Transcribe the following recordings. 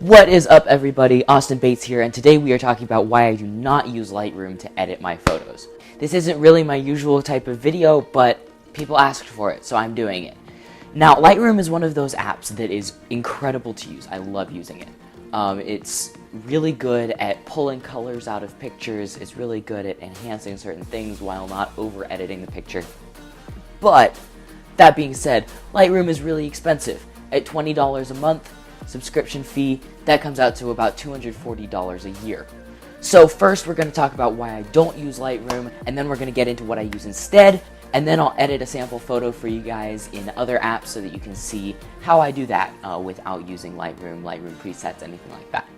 What is up, everybody? Austin Bates here, and today we are talking about why I do not use Lightroom to edit my photos. This isn't really my usual type of video, but people asked for it, so I'm doing it. Now, Lightroom is one of those apps that is incredible to use. I love using it. It's really good at pulling colors out of pictures. It's really good at enhancing certain things while not over-editing the picture. But, that being said, Lightroom is really expensive. At $20 a month, subscription fee, that comes out to about $240 a year. So first we're going to talk about why I don't use Lightroom, and then we're going to get into what I use instead, and then I'll edit a sample photo for you guys in other apps so that you can see how I do that without using Lightroom presets, anything like that.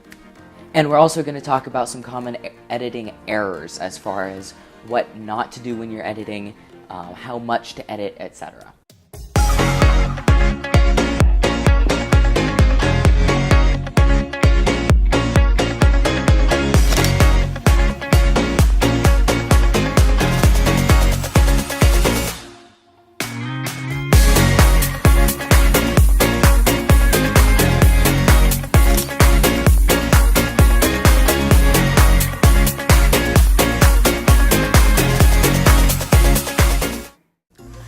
And we're also going to talk about some common editing errors as far as what not to do when you're editing, how much to edit, etc.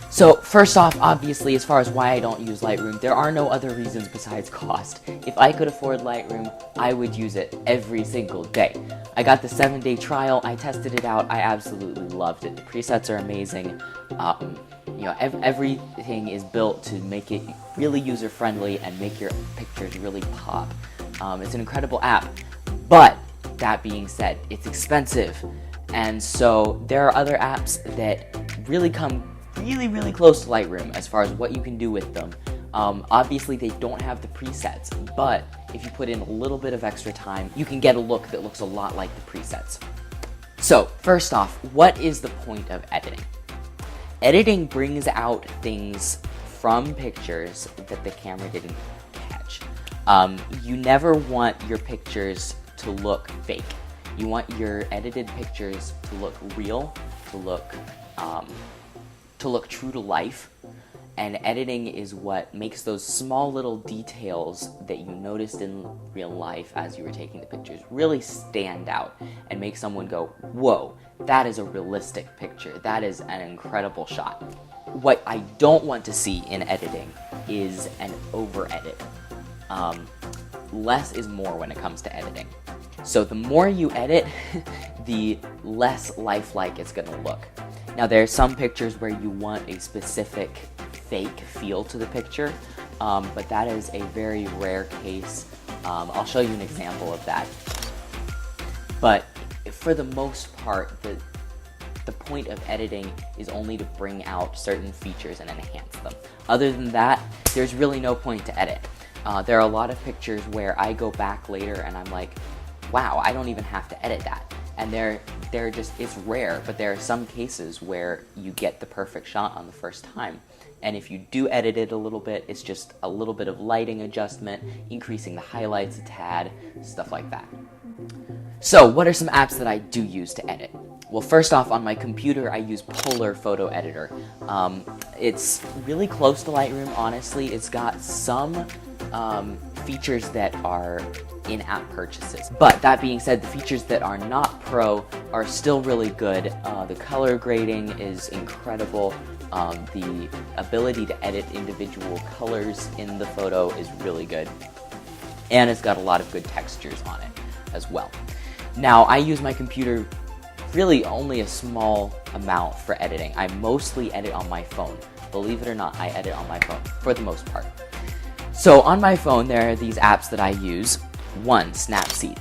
So first off, obviously, as far as why I don't use Lightroom, there are no other reasons besides cost. If I could afford Lightroom, I would use it every single day. I got the 7-day trial, I tested it out, I absolutely loved it. The presets are amazing. Everything is built to make it really user-friendly and make your pictures really pop. It's an incredible app, but that being said, it's expensive. And so there are other apps that really come really close to Lightroom as far as what you can do with them. Obviously they don't have the presets, but if you put in a little bit of extra time, you can get a look that looks a lot like the presets. So first off, what is the point of editing? Editing brings out things from pictures that the camera didn't catch. You never want your pictures to look fake. You want your edited pictures to look real, to look true to life, and editing is what makes those small little details that you noticed in real life as you were taking the pictures really stand out and make someone go, whoa, that is a realistic picture, that is an incredible shot. What I don't want to see in editing is an over-edit. Less is more when it comes to editing. So the more you edit, the less lifelike it's going to look. Now there are some pictures where you want a specific fake feel to the picture, but that is a very rare case. I'll show you an example of that. But for the most part, the point of editing is only to bring out certain features and enhance them. Other than that, there's really no point to edit. There are a lot of pictures where I go back later and I'm like, wow, I don't even have to edit that. And it's rare, but there are some cases where you get the perfect shot on the first time. And if you do edit it a little bit, it's just a little bit of lighting adjustment, increasing the highlights a tad, stuff like that. So what are some apps that I do use to edit? Well, first off, on my computer, I use Polar Photo Editor. It's really close to Lightroom, honestly. It's got some features that are in-app purchases. But that being said, the features that are not pro are still really good. The color grading is incredible. The ability to edit individual colors in the photo is really good. And it's got a lot of good textures on it as well. Now, I use my computer really only a small amount for editing. I mostly edit on my phone. Believe it or not, I edit on my phone for the most part. So on my phone, there are these apps that I use. One, Snapseed.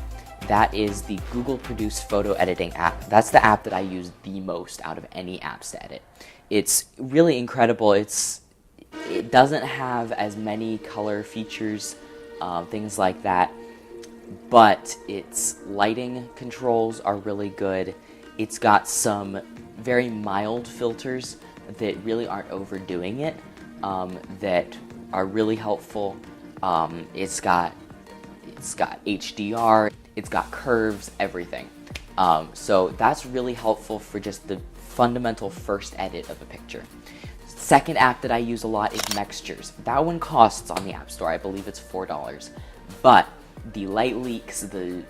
That is the Google produced photo editing app. That's the app that I use the most out of any apps to edit. It's really incredible. It doesn't have as many color features, things like that, but its lighting controls are really good. It's got some very mild filters that really aren't overdoing it, that are really helpful. It's got HDR, it's got curves, everything. So that's really helpful for just the fundamental first edit of a picture. Second app that I use a lot is Mextures. That one costs on the App Store. I believe it's $4. But the light leaks, the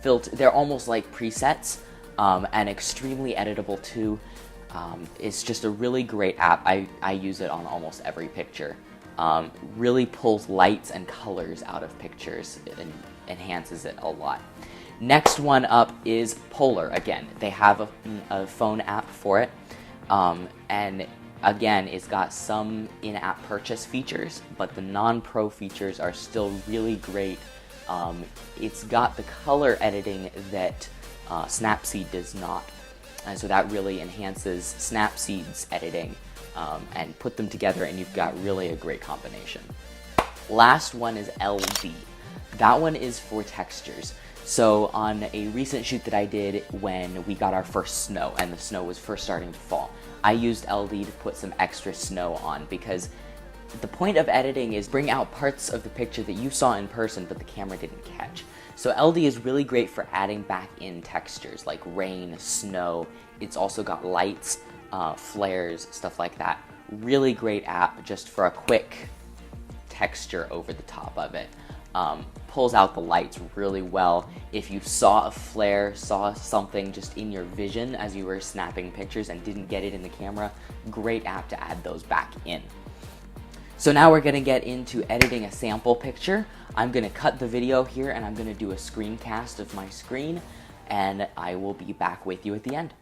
filter, they're almost like presets, and extremely editable too. It's just a really great app. I use it on almost every picture. Really pulls lights and colors out of pictures and enhances it a lot. Next one up is Polar. Again, they have a phone app for it, and again, it's got some in-app purchase features, but the non-pro features are still really great. It's got the color editing that Snapseed does not, and so that really enhances Snapseed's editing, and put them together and you've got really a great combination. Last one is LD. That one is for textures. So on a recent shoot that I did when we got our first snow and the snow was first starting to fall, I used LD to put some extra snow on, because the point of editing is bring out parts of the picture that you saw in person but the camera didn't catch. So LD is really great for adding back in textures like rain, snow. It's also got lights, flares, stuff like that. Really great app just for a quick texture over the top of it. Pulls out the lights really well. If you saw a flare, saw something just in your vision as you were snapping pictures and didn't get it in the camera, great app to add those back in. So now we're gonna get into editing a sample picture. I'm gonna cut the video here and I'm gonna do a screencast of my screen, and I will be back with you at the end.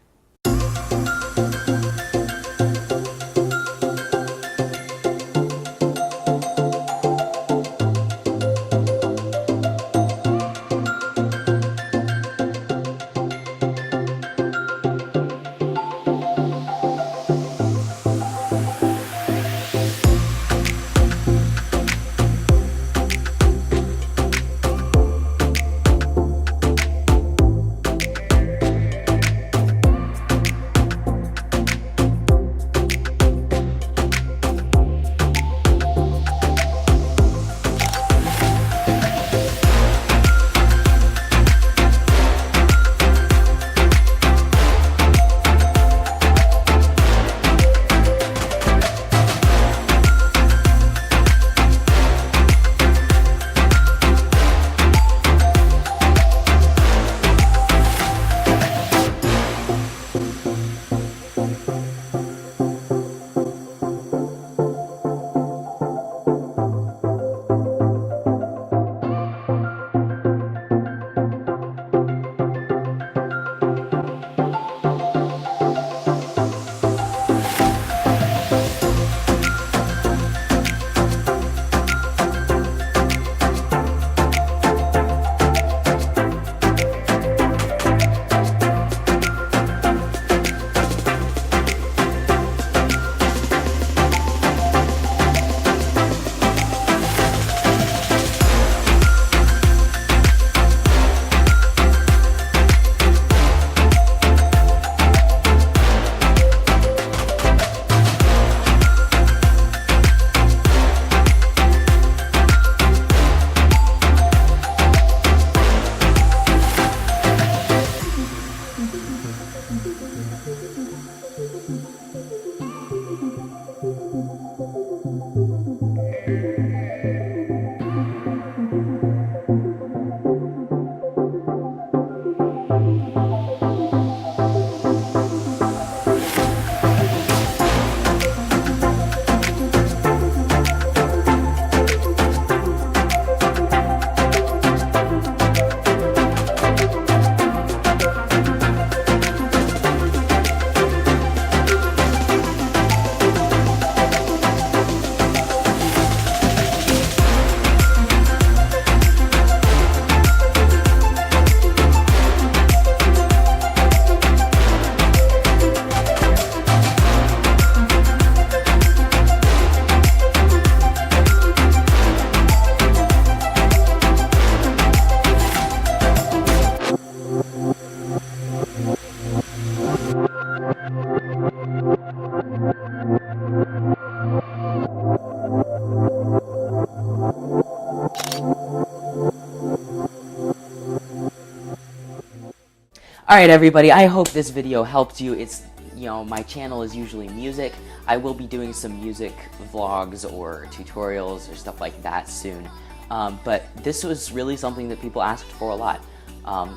Alright everybody, I hope this video helped you. It's, my channel is usually music. I will be doing some music vlogs or tutorials or stuff like that soon. But this was really something that people asked for a lot.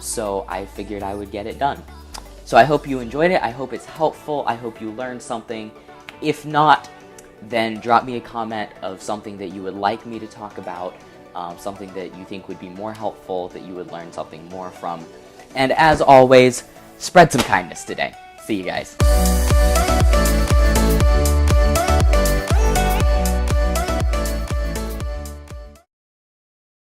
So I figured I would get it done. So I hope you enjoyed it. I hope it's helpful. I hope you learned something. If not, then drop me a comment of something that you would like me to talk about, something that you think would be more helpful, that you would learn something more from. And as always, spread some kindness today. See you guys.